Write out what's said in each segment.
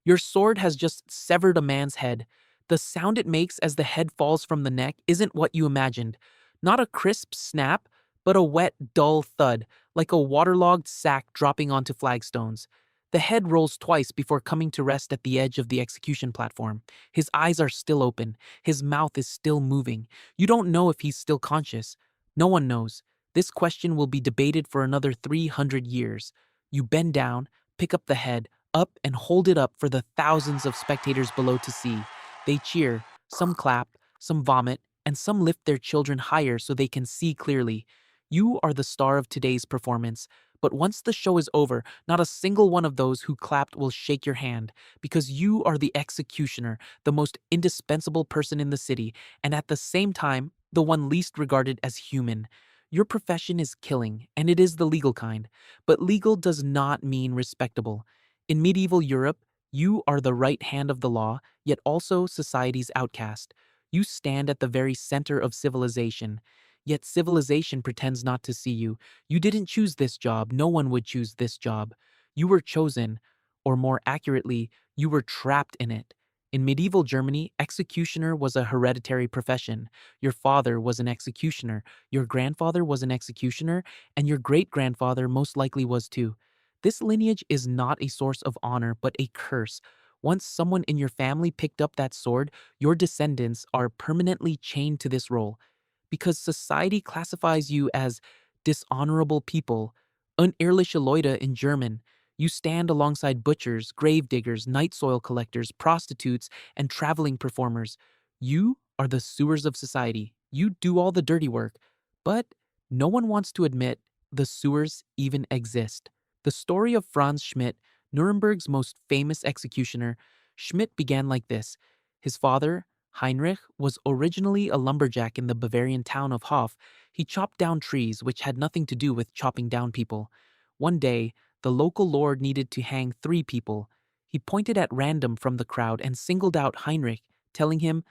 Your sword has just severed a man's head. The sound it makes as the head falls from the neck isn't what you imagined. Not a crisp snap, but a wet, dull thud, like a waterlogged sack dropping onto flagstones. The head rolls twice before coming to rest at the edge of the execution platform. His eyes are still open. His mouth is still moving. You don't know if he's still conscious. No one knows. This question will be debated for another 300 years. You bend down, pick up the head, up and hold it up for the thousands of spectators below to see. They cheer, some clap, some vomit, and some lift their children higher so they can see clearly. You are the star of today's performance, but once the show is over, not a single one of those who clapped will shake your hand, because you are the executioner, the most indispensable person in the city, and at the same time, the one least regarded as human. Your profession is killing, and it is the legal kind, but legal does not mean respectable. In medieval Europe, you are the right hand of the law, yet also society's outcast. You stand at the very center of civilization, yet civilization pretends not to see you. You didn't choose this job, no one would choose this job. You were chosen, or more accurately, you were trapped in it. In medieval Germany, executioner was a hereditary profession. Your father was an executioner, your grandfather was an executioner, and your great-grandfather most likely was too. This lineage is not a source of honor, but a curse. Once someone in your family picked up that sword, your descendants are permanently chained to this role. Because society classifies you as dishonorable people, unehrliche Leute in German, you stand alongside butchers, gravediggers, night soil collectors, prostitutes, and traveling performers. You are the sewers of society. You do all the dirty work. But no one wants to admit the sewers even exist. The story of Franz Schmidt, Nuremberg's most famous executioner. Schmidt began like this. His father, Heinrich, was originally a lumberjack in the Bavarian town of Hof. He chopped down trees, which had nothing to do with chopping down people. One day, the local lord needed to hang 3 people. He pointed at random from the crowd and singled out Heinrich, telling him,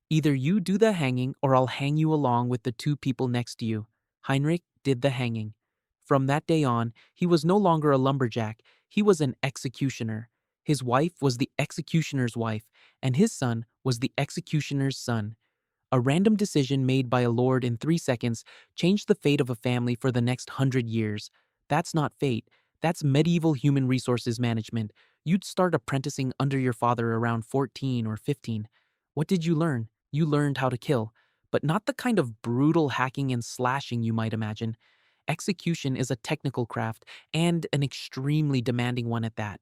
"Either you do the hanging or I'll hang you along with the 2 people next to you." Heinrich did the hanging. From that day on, he was no longer a lumberjack, he was an executioner. His wife was the executioner's wife, and his son was the executioner's son. A random decision made by a lord in 3 seconds changed the fate of a family for the next 100 years. That's not fate, that's medieval human resources management. You'd start apprenticing under your father around 14 or 15. What did you learn? You learned how to kill, but not the kind of brutal hacking and slashing you might imagine. Execution is a technical craft, and an extremely demanding one at that.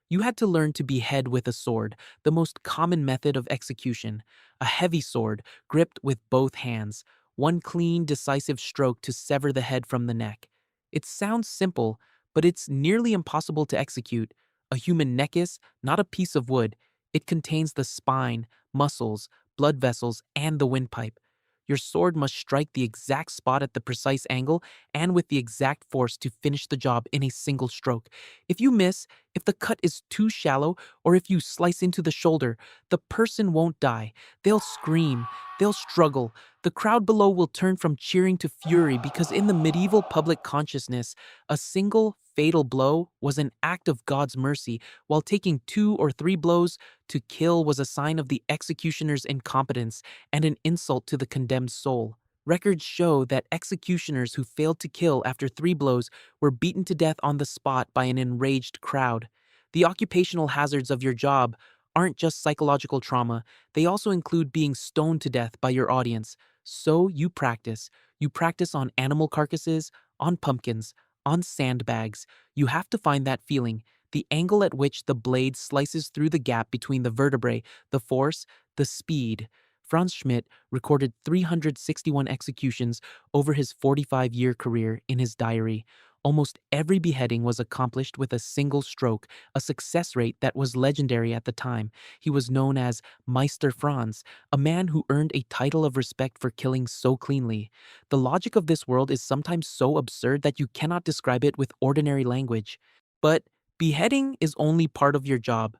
You had to learn to behead with a sword, the most common method of execution. A heavy sword, gripped with both hands. One clean, decisive stroke to sever the head from the neck. It sounds simple, but it's nearly impossible to execute. A human neck is not a piece of wood. It contains the spine, muscles, blood vessels, and the windpipe. Your sword must strike the exact spot at the precise angle and with the exact force to finish the job in a single stroke. If you miss, if the cut is too shallow, or if you slice into the shoulder, the person won't die. They'll scream, they'll struggle. The crowd below will turn from cheering to fury because in the medieval public consciousness, a single fatal blow was an act of God's mercy, while taking 2 or 3 blows to kill was a sign of the executioner's incompetence and an insult to the condemned soul. Records show that executioners who failed to kill after 3 blows were beaten to death on the spot by an enraged crowd. The occupational hazards of your job aren't just psychological trauma, they also include being stoned to death by your audience. So you practice. You practice on animal carcasses, on pumpkins, on sandbags. You have to find that feeling, the angle at which the blade slices through the gap between the vertebrae, the force, the speed. Franz Schmidt recorded 361 executions over his 45-year career in his diary. Almost every beheading was accomplished with a single stroke, a success rate that was legendary at the time. He was known as Meister Franz, a man who earned a title of respect for killing so cleanly. The logic of this world is sometimes so absurd that you cannot describe it with ordinary language. But beheading is only part of your job.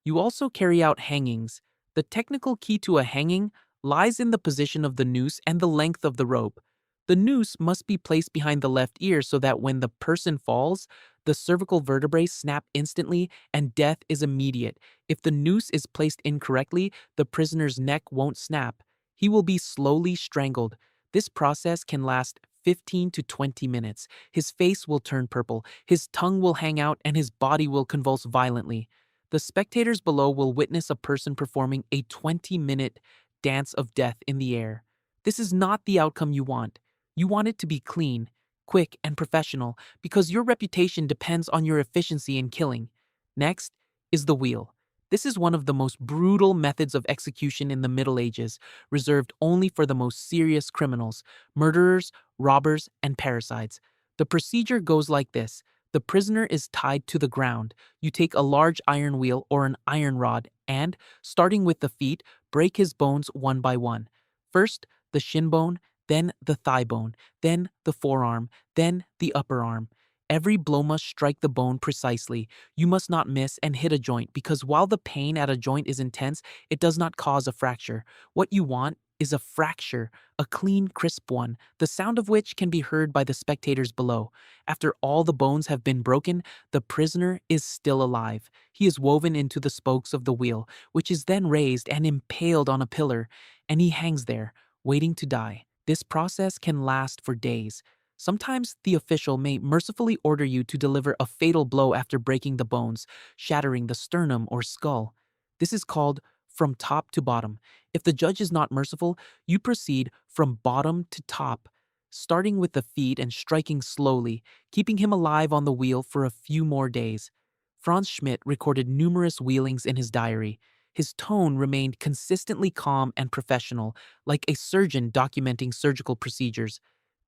You also carry out hangings. The technical key to a hanging lies in the position of the noose and the length of the rope. The noose must be placed behind the left ear so that when the person falls, The cervical vertebrae snap instantly and death is immediate. If the noose is placed incorrectly, the prisoner's neck won't snap. He will be slowly strangled. This process can last 15 to 20 minutes. His face will turn purple, his tongue will hang out, and his body will convulse violently. The spectators below will witness a person performing a 20-minute dance of death in the air. This is not the outcome you want. You want it to be clean, quick, and professional because your reputation depends on your efficiency in killing. Next is the wheel. This is one of the most brutal methods of execution in the Middle Ages, reserved only for the most serious criminals, murderers, robbers, and parricides. The procedure goes like this. The prisoner is tied to the ground. You take a large iron wheel or an iron rod and, starting with the feet, break his bones one by one. First, the shin bone, then the thigh bone, then the forearm, then the upper arm. Every blow must strike the bone precisely. You must not miss and hit a joint because while the pain at a joint is intense, it does not cause a fracture. What you want is a fracture, a clean, crisp one, the sound of which can be heard by the spectators below. After all the bones have been broken, the prisoner is still alive. He is woven into the spokes of the wheel, which is then raised and impaled on a pillar, and he hangs there, waiting to die. This process can last for days. Sometimes the official may mercifully order you to deliver a fatal blow after breaking the bones, shattering the sternum or skull. This is called from top to bottom. If the judge is not merciful, you proceed from bottom to top, starting with the feet and striking slowly, keeping him alive on the wheel for a few more days. Franz Schmidt recorded numerous wheelings in his diary. His tone remained consistently calm and professional, like a surgeon documenting surgical procedures.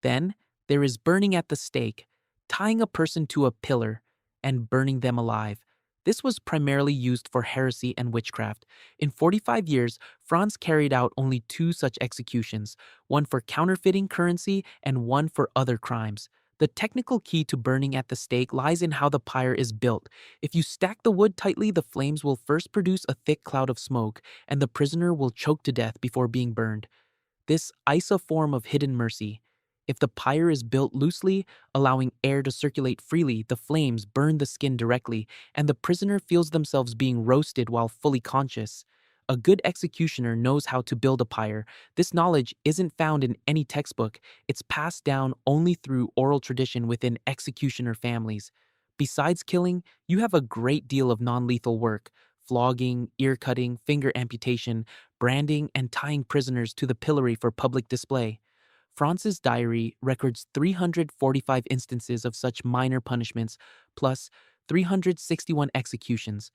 Then, there is burning at the stake, tying a person to a pillar, and burning them alive. This was primarily used for heresy and witchcraft. In 45 years, Franz carried out only 2 such executions, one for counterfeiting currency and one for other crimes. The technical key to burning at the stake lies in how the pyre is built. If you stack the wood tightly, the flames will first produce a thick cloud of smoke, and the prisoner will choke to death before being burned. This is a form of hidden mercy. If the pyre is built loosely, allowing air to circulate freely, the flames burn the skin directly, and the prisoner feels themselves being roasted while fully conscious. A good executioner knows how to build a pyre. This knowledge isn't found in any textbook. It's passed down only through oral tradition within executioner families. Besides killing, you have a great deal of non-lethal work: flogging, ear cutting, finger amputation, branding, and tying prisoners to the pillory for public display. Franz's diary records 345 instances of such minor punishments, plus 361 executions.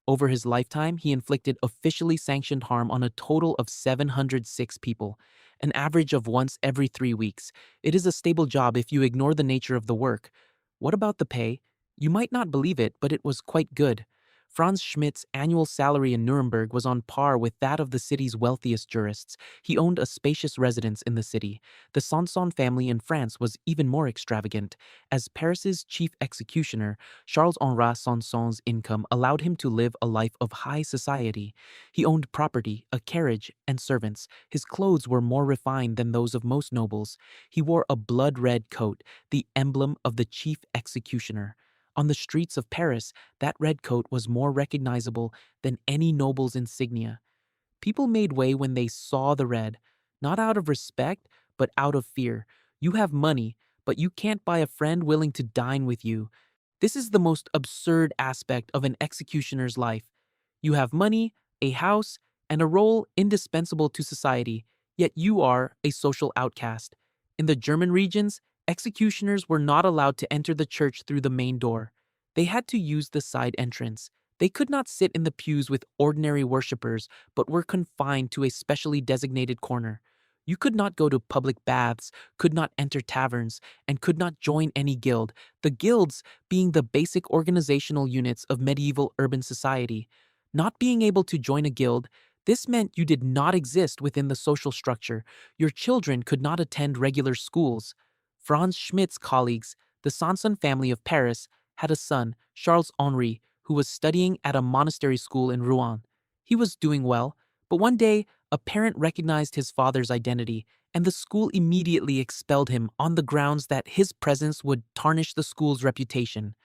Over his lifetime, he inflicted officially sanctioned harm on a total of 706 people, an average of once every 3 weeks. It is a stable job if you ignore the nature of the work. What about the pay? You might not believe it, but it was quite good. Franz Schmidt's annual salary in Nuremberg was on par with that of the city's wealthiest jurists. He owned a spacious residence in the city. The Sanson family in France was even more extravagant. As Paris's chief executioner, Charles-Henri Sanson's income allowed him to live a life of high society. He owned property, a carriage, and servants. His clothes were more refined than those of most nobles. He wore a blood-red coat, the emblem of the chief executioner. On the streets of Paris, that red coat was more recognizable than any noble's insignia. People made way when they saw the red, not out of respect, but out of fear. You have money, but you can't buy a friend willing to dine with you. This is the most absurd aspect of an executioner's life. You have money, a house, and a role indispensable to society, yet you are a social outcast. In the German regions, executioners were not allowed to enter the church through the main door. They had to use the side entrance. They could not sit in the pews with ordinary worshippers, but were confined to a specially designated corner. You could not go to public baths, could not enter taverns, and could not join any guild, the guilds being the basic organizational units of medieval urban society. Not being able to join a guild, this meant you did not exist within the social structure. Your children could not attend regular schools. Franz Schmidt's colleagues, the Sanson family of Paris, had a son, Charles-Henri, who was studying at a monastery school in Rouen. He was doing well, but one day a parent recognized his father's identity, and the school immediately expelled him on the grounds that his presence would tarnish the school's reputation.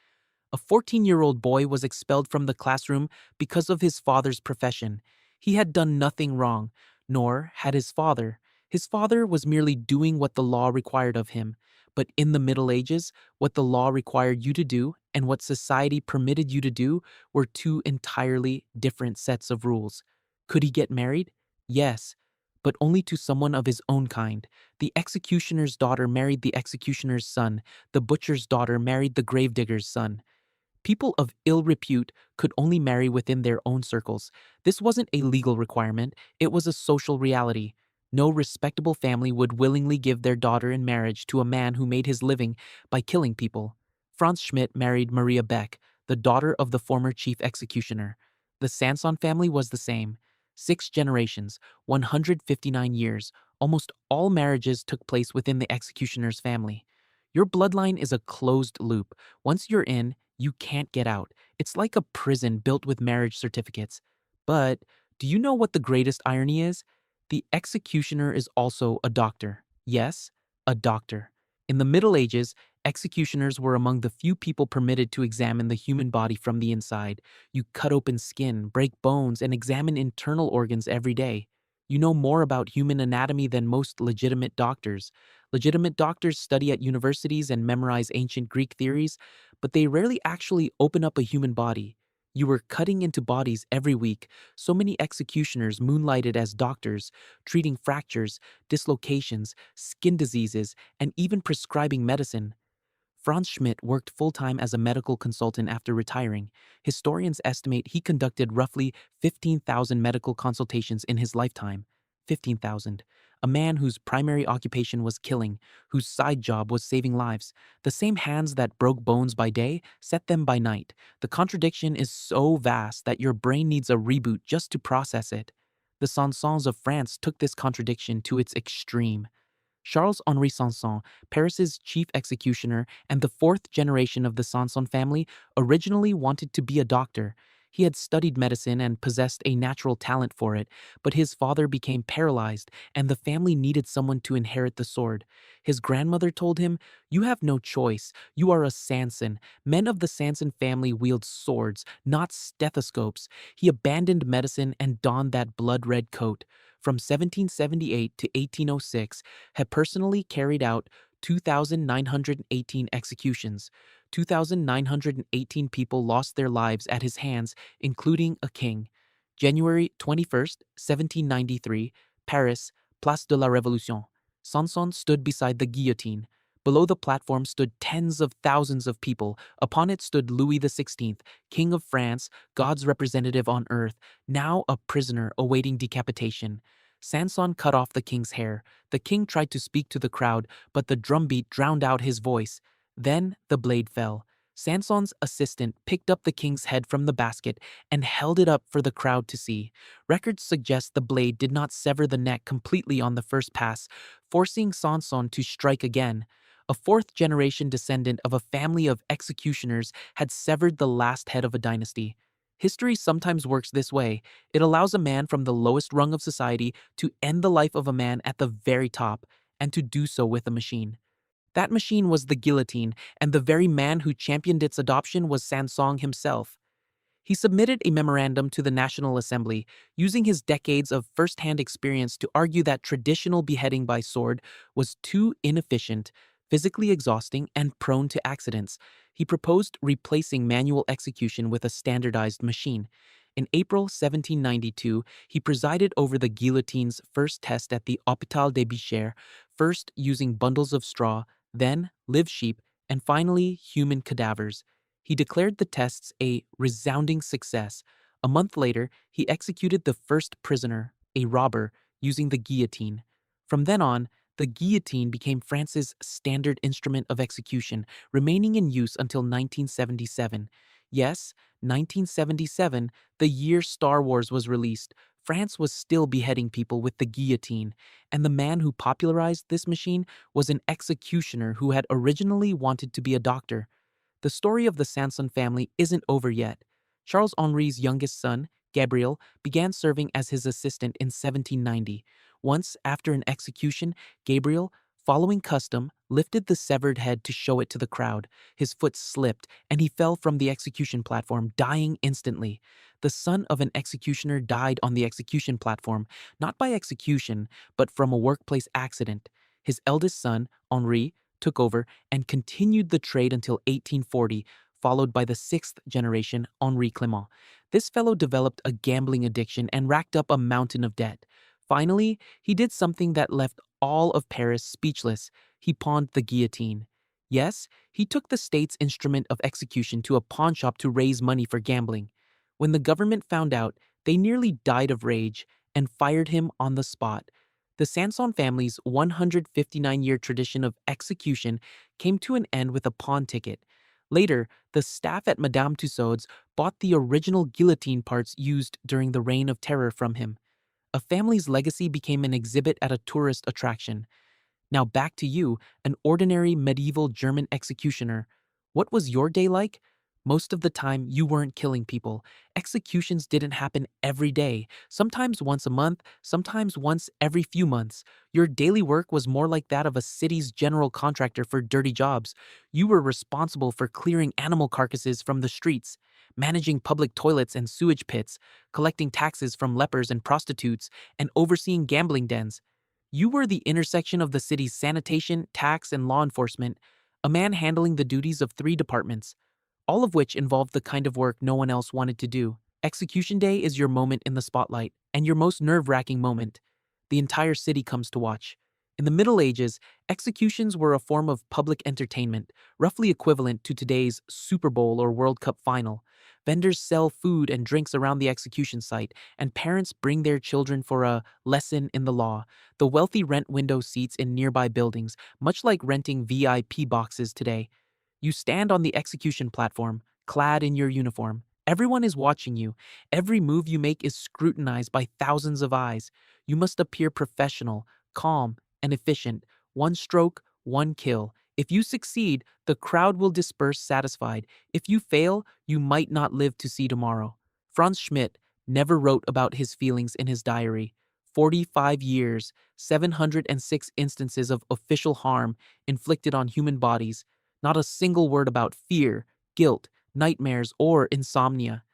A 14-year-old boy was expelled from the classroom because of his father's profession. He had done nothing wrong, nor had his father. His father was merely doing what the law required of him. But in the Middle Ages, what the law required you to do and what society permitted you to do were two entirely different sets of rules. Could he get married? Yes, but only to someone of his own kind. The executioner's daughter married the executioner's son. The butcher's daughter married the gravedigger's son. People of ill repute could only marry within their own circles. This wasn't a legal requirement, it was a social reality. No respectable family would willingly give their daughter in marriage to a man who made his living by killing people. Franz Schmidt married Maria Beck, the daughter of the former chief executioner. The Sanson family was the same. 6 generations, 159 years, almost all marriages took place within the executioner's family. Your bloodline is a closed loop. Once you're in, you can't get out. It's like a prison built with marriage certificates. But do you know what the greatest irony is? The executioner is also a doctor. Yes, a doctor. In the Middle Ages, executioners were among the few people permitted to examine the human body from the inside. You cut open skin, break bones, and examine internal organs every day. You know more about human anatomy than most legitimate doctors. Legitimate doctors study at universities and memorize ancient Greek theories, but they rarely actually open up a human body. You were cutting into bodies every week. So many executioners moonlighted as doctors, treating fractures, dislocations, skin diseases, and even prescribing medicine. Franz Schmidt worked full-time as a medical consultant after retiring. Historians estimate he conducted roughly 15,000 medical consultations in his lifetime. 15,000. A man whose primary occupation was killing, whose side job was saving lives. The same hands that broke bones by day set them by night. The contradiction is so vast that your brain needs a reboot just to process it. The Sansons of France took this contradiction to its extreme. Charles-Henri Sanson, Paris's chief executioner and the fourth generation of the Sanson family, originally wanted to be a doctor. He had studied medicine and possessed a natural talent for it, but his father became paralyzed and the family needed someone to inherit the sword. His grandmother told him, "You have no choice. You are a Sanson. Men of the Sanson family wield swords, not stethoscopes." He abandoned medicine and donned that blood-red coat. From 1778 to 1806, had personally carried out 2,918 executions. 2,918 people lost their lives at his hands, including a king. January 21st, 1793, Paris, Place de la Révolution. Sanson stood beside the guillotine. Below the platform stood tens of thousands of people. Upon it stood Louis XVI, King of France, God's representative on earth, now a prisoner awaiting decapitation. Sanson cut off the king's hair. The king tried to speak to the crowd, but the drumbeat drowned out his voice. Then the blade fell. Sanson's assistant picked up the king's head from the basket and held it up for the crowd to see. Records suggest the blade did not sever the neck completely on the first pass, forcing Sanson to strike again. A fourth-generation descendant of a family of executioners had severed the last head of a dynasty. History sometimes works this way. It allows a man from the lowest rung of society to end the life of a man at the very top, and to do so with a machine. That machine was the guillotine, and the very man who championed its adoption was Sanson himself. He submitted a memorandum to the National Assembly, using his decades of first-hand experience to argue that traditional beheading by sword was too inefficient, physically exhausting, and prone to accidents. He proposed replacing manual execution with a standardized machine. In April 1792, he presided over the guillotine's first test at the Hôpital des Bichères, first using bundles of straw, then live sheep, and finally human cadavers. He declared the tests a resounding success. A month later, he executed the first prisoner, a robber, using the guillotine. From then on, the guillotine became France's standard instrument of execution, remaining in use until 1977. Yes, 1977, the year Star Wars was released. France was still beheading people with the guillotine, and the man who popularized this machine was an executioner who had originally wanted to be a doctor. The story of the Sanson family isn't over yet. Charles Henri's youngest son, Gabriel, began serving as his assistant in 1790. Once, after an execution, Gabriel, following custom, lifted the severed head to show it to the crowd. His foot slipped, and he fell from the execution platform, dying instantly. The son of an executioner died on the execution platform, not by execution, but from a workplace accident. His eldest son, Henri, took over and continued the trade until 1840, followed by the sixth generation, Henri Clément. This fellow developed a gambling addiction and racked up a mountain of debt. Finally, he did something that left all of Paris speechless. He pawned the guillotine. Yes, he took the state's instrument of execution to a pawnshop to raise money for gambling. When the government found out, they nearly died of rage and fired him on the spot. The Sanson family's 159-year tradition of execution came to an end with a pawn ticket. Later, the staff at Madame Tussaud's bought the original guillotine parts used during the Reign of Terror from him. A family's legacy became an exhibit at a tourist attraction. Now back to you, an ordinary medieval German executioner. What was your day like? Most of the time, you weren't killing people. Executions didn't happen every day, sometimes once a month, sometimes once every few months. Your daily work was more like that of a city's general contractor for dirty jobs. You were responsible for clearing animal carcasses from the streets, managing public toilets and sewage pits, collecting taxes from lepers and prostitutes, and overseeing gambling dens. You were the intersection of the city's sanitation, tax, and law enforcement, a man handling the duties of three departments, all of which involved the kind of work no one else wanted to do. Execution Day is your moment in the spotlight, and your most nerve-wracking moment. The entire city comes to watch. In the Middle Ages, executions were a form of public entertainment, roughly equivalent to today's Super Bowl or World Cup final. Vendors sell food and drinks around the execution site, and parents bring their children for a lesson in the law. The wealthy rent window seats in nearby buildings, much like renting VIP boxes today. You stand on the execution platform, clad in your uniform. Everyone is watching you. Every move you make is scrutinized by thousands of eyes. You must appear professional, calm, and efficient. One stroke, one kill. If you succeed, the crowd will disperse satisfied. If you fail, you might not live to see tomorrow. Franz Schmidt never wrote about his feelings in his diary. 45 years, 706 instances of official harm inflicted on human bodies. Not a single word about fear, guilt, nightmares, or insomnia.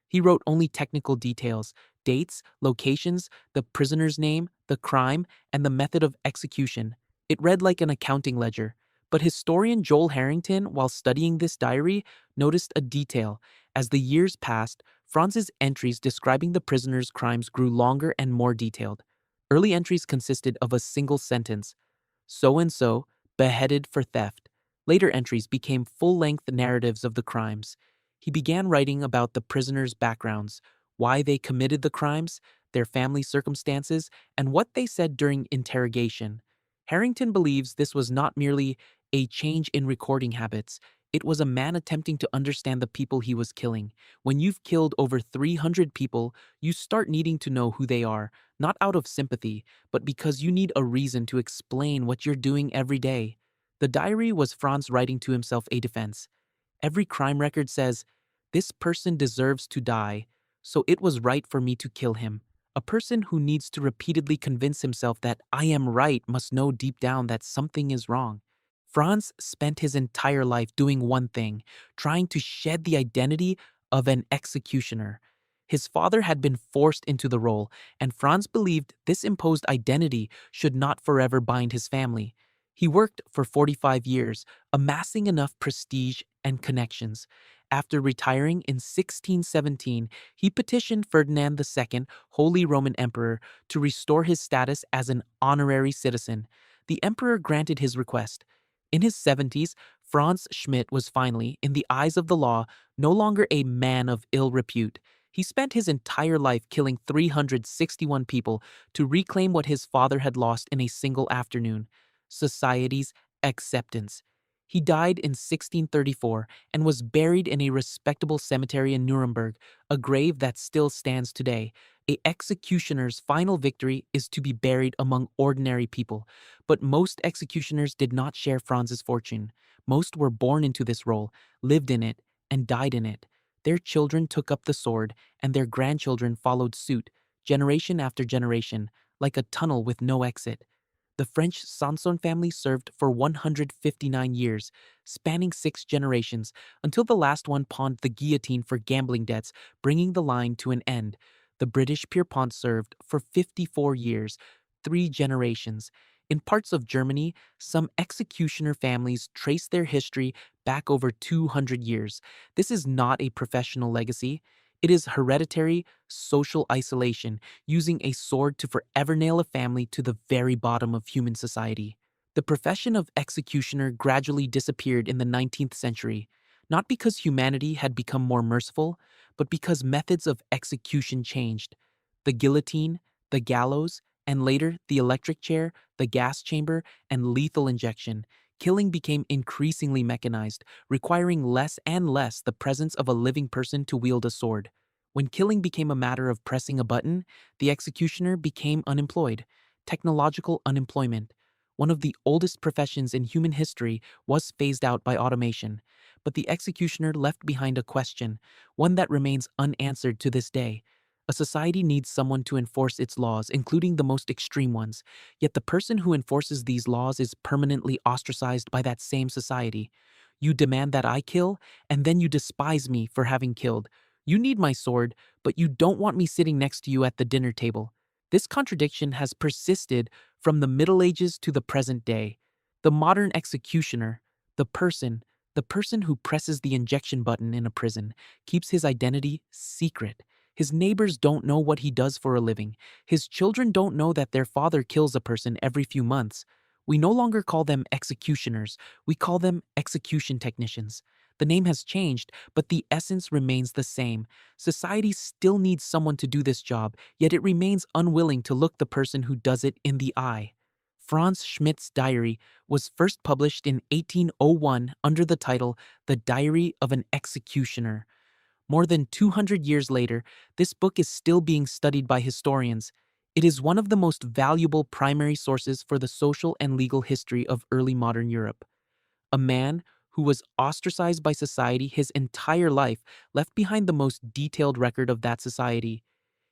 He wrote only technical details, dates, locations, the prisoner's name, the crime, and the method of execution. It read like an accounting ledger. But historian Joel Harrington, while studying this diary, noticed a detail. As the years passed, Franz's entries describing the prisoner's crimes grew longer and more detailed. Early entries consisted of a single sentence, so-and-so, beheaded for theft. Later entries became full-length narratives of the crimes. He began writing about the prisoners' backgrounds, why they committed the crimes, their family circumstances, and what they said during interrogation. Harrington believes this was not merely a change in recording habits. It was a man attempting to understand the people he was killing. When you've killed over 300 people, you start needing to know who they are, not out of sympathy, but because you need a reason to explain what you're doing every day. The diary was Franz writing to himself a defense. Every crime record says, "This person deserves to die, so it was right for me to kill him." A person who needs to repeatedly convince himself that "I am right" must know deep down that something is wrong. Franz spent his entire life doing one thing, trying to shed the identity of an executioner. His father had been forced into the role, and Franz believed this imposed identity should not forever bind his family. He worked for 45 years, amassing enough prestige and connections. After retiring in 1617, he petitioned Ferdinand II, Holy Roman Emperor, to restore his status as an honorary citizen. The emperor granted his request. In his 70s, Franz Schmidt was finally, in the eyes of the law, no longer a man of ill repute. He spent his entire life killing 361 people to reclaim what his father had lost in a single afternoon: society's acceptance. He died in 1634 and was buried in a respectable cemetery in Nuremberg, a grave that still stands today. A executioner's final victory is to be buried among ordinary people, but most executioners did not share Franz's fortune. Most were born into this role, lived in it, and died in it. Their children took up the sword, and their grandchildren followed suit, generation after generation, like a tunnel with no exit. The French Sanson family served for 159 years, spanning 6 generations, until the last one pawned the guillotine for gambling debts, bringing the line to an end. The British Pierpont served for 54 years, 3 generations. In parts of Germany, some executioner families trace their history back over 200 years. This is not a professional legacy. It is hereditary social isolation, using a sword to forever nail a family to the very bottom of human society. The profession of executioner gradually disappeared in the 19th century, not because humanity had become more merciful, but because methods of execution changed. The guillotine, the gallows, and later the electric chair, the gas chamber, and lethal injection. Killing became increasingly mechanized, requiring less and less the presence of a living person to wield a sword. When killing became a matter of pressing a button, the executioner became unemployed. Technological unemployment, one of the oldest professions in human history, was phased out by automation. But the executioner left behind a question, one that remains unanswered to this day. A society needs someone to enforce its laws, including the most extreme ones. Yet the person who enforces these laws is permanently ostracized by that same society. You demand that I kill, and then you despise me for having killed. You need my sword, but you don't want me sitting next to you at the dinner table. This contradiction has persisted from the Middle Ages to the present day. The modern executioner, the person, the person who presses the injection button in a prison, keeps his identity secret. His neighbors don't know what he does for a living. His children don't know that their father kills a person every few months. We no longer call them executioners, we call them execution technicians. The name has changed, but the essence remains the same. Society still needs someone to do this job, yet it remains unwilling to look the person who does it in the eye. Franz Schmidt's diary was first published in 1801 under the title The Diary of an Executioner. More than 200 years later, this book is still being studied by historians. It is one of the most valuable primary sources for the social and legal history of early modern Europe. A man who was ostracized by society his entire life left behind the most detailed record of that society.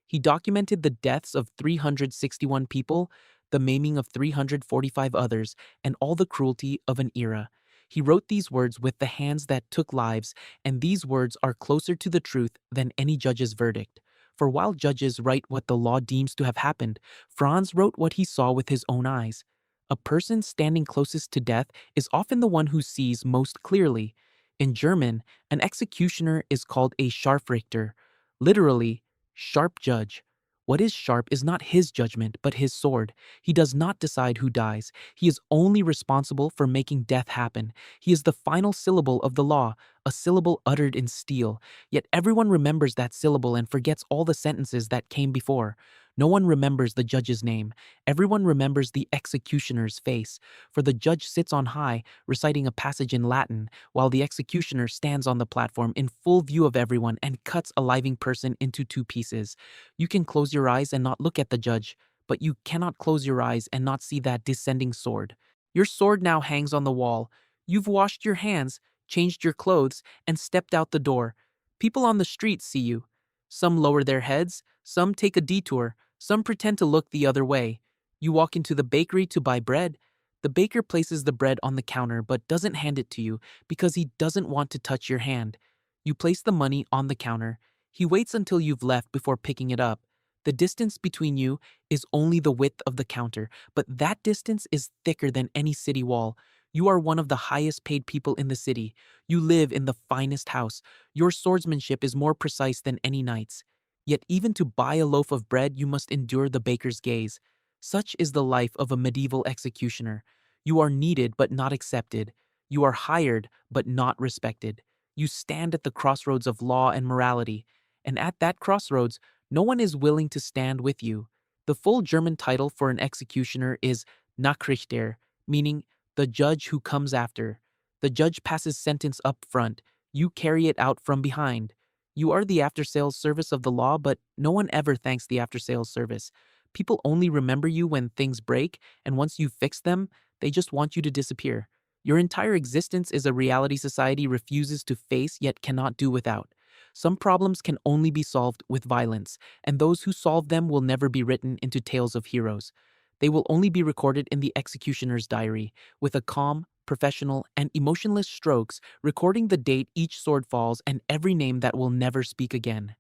He documented the deaths of 361 people, the maiming of 345 others, and all the cruelty of an era. He wrote these words with the hands that took lives, and these words are closer to the truth than any judge's verdict. For while judges write what the law deems to have happened, Franz wrote what he saw with his own eyes. A person standing closest to death is often the one who sees most clearly. In German, an executioner is called a Scharfrichter, literally, sharp judge. What is sharp is not his judgment, but his sword. He does not decide who dies. He is only responsible for making death happen. He is the final syllable of the law, a syllable uttered in steel. Yet everyone remembers that syllable and forgets all the sentences that came before. No one remembers the judge's name. Everyone remembers the executioner's face, for the judge sits on high, reciting a passage in Latin, while the executioner stands on the platform in full view of everyone and cuts a living person into 2 pieces. You can close your eyes and not look at the judge, but you cannot close your eyes and not see that descending sword. Your sword now hangs on the wall. You've washed your hands, changed your clothes, and stepped out the door. People on the street see you. Some lower their heads, some take a detour, some pretend to look the other way. You walk into the bakery to buy bread. The baker places the bread on the counter but doesn't hand it to you because he doesn't want to touch your hand. You place the money on the counter. He waits until you've left before picking it up. The distance between you is only the width of the counter, but that distance is thicker than any city wall. You are one of the highest paid people in the city. You live in the finest house. Your swordsmanship is more precise than any knight's. Yet even to buy a loaf of bread you must endure the baker's gaze. Such is the life of a medieval executioner. You are needed but not accepted. You are hired but not respected. You stand at the crossroads of law and morality, and at that crossroads, no one is willing to stand with you. The full German title for an executioner is Nachrichter, meaning the judge who comes after. The judge passes sentence up front. You carry it out from behind. You are the after-sales service of the law, but no one ever thanks the after-sales service. People only remember you when things break, and once you fix them, they just want you to disappear. Your entire existence is a reality society refuses to face yet cannot do without. Some problems can only be solved with violence, and those who solve them will never be written into tales of heroes. They will only be recorded in the executioner's diary, with a calm, professional, and emotionless strokes recording the date each sword falls and every name that will never speak again.